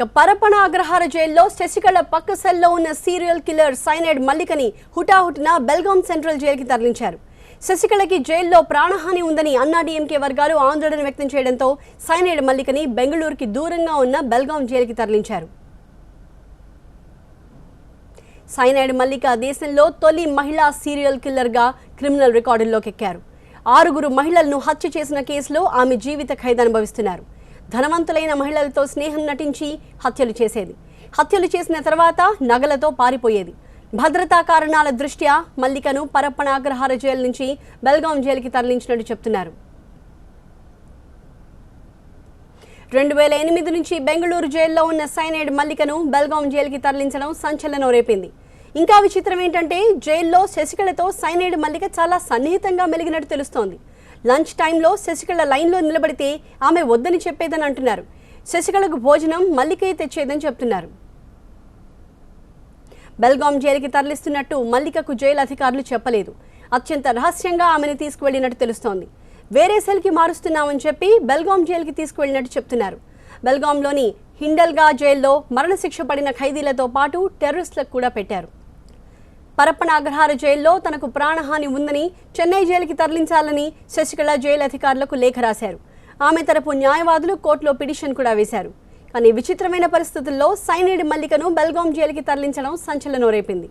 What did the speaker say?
పరపన అగ్రహార జైల్లో శశికళ పక్క సెల్లో ఉన్న సీరియల్ కిల్లర్ సైనైడ్ మల్లికని హుటాహుటిన బెల్గాం సెంట్రల్ జైలుకి తరలించారు. శశికళకి జైల్లో ప్రాణహాని ఉందని అన్నాడీఎంకే వర్గాలు ఆందోళన వ్యక్తం చేయడంతో సైనైడ్ మల్లికని బెంగళూరుకి దూరంగా ఉన్న బెల్గాం జైలుకి తరలించారు. సైనైడ్ మల్లిక దేశంలో తొలి మహిళా సీరియల్ కిల్లర్గా క్రిమినల్ రికార్డుల్లోకి ఎక్కారు. 6 మహిళలను హత్య చేసిన కేసులో ఆమె జీవిత ఖైదు అనుభవిస్తున్నారు. ధనవంతులైన మహిళలతో స్నేహం నటించి హత్యలు చేసేది. హత్యలు చేసిన తర్వాత నగలతో పారిపోయేది. భద్రతా కారణాల దృష్ట్యా మల్లికను పరప్పన అగ్రహార జైలు నుంచి బెల్గాం జైలుకి తరలించినట్టు చెప్తున్నారు. 2008 నుంచి బెంగళూరు జైల్లో ఉన్న సైనైడ్ మల్లికను బెల్గాం జైలుకి తరలించడం సంచలనం రేపింది. ఇంకా విచిత్రం ఏంటంటే జైల్లో శశికళతో సైనైడ్ మల్లిక చాలా సన్నిహితంగా మెలిగినట్టు తెలుస్తోంది. లంచ్ టైంలో శశికళ లైన్లో నిలబడితే ఆమె వద్దని చెప్పేదని అంటున్నారు. శశికళకు భోజనం మల్లికే తెచ్చేదని చెప్తున్నారు. బెల్గాం జైలుకి తరలిస్తున్నట్టు మల్లికకు జైలు అధికారులు చెప్పలేదు. అత్యంత రహస్యంగా ఆమెను తీసుకువెళ్లినట్టు తెలుస్తోంది. వేరే సెల్కి మారుస్తున్నామని చెప్పి బెల్గాం జైలుకి తీసుకువెళ్లినట్టు చెప్తున్నారు. బెల్గాంలోని హిండల్గా జైల్లో మరణశిక్ష పడిన ఖైదీలతో పాటు టెర్రరిస్టులకు కూడా పెట్టారు. పరప్పన అగ్రహార జైల్లో తనకు ప్రాణహాని ఉందని చెన్నై జైలుకి తరలించాలని శశికళ జైలు అధికారులకు లేఖ రాశారు. ఆమె తరపు న్యాయవాదులు కోర్టులో పిటిషన్ కూడా వేశారు. కానీ విచిత్రమైన పరిస్థితుల్లో సైనైడ్ మల్లికను బెల్గాం జైలుకి తరలించడం సంచలనం రేపింది.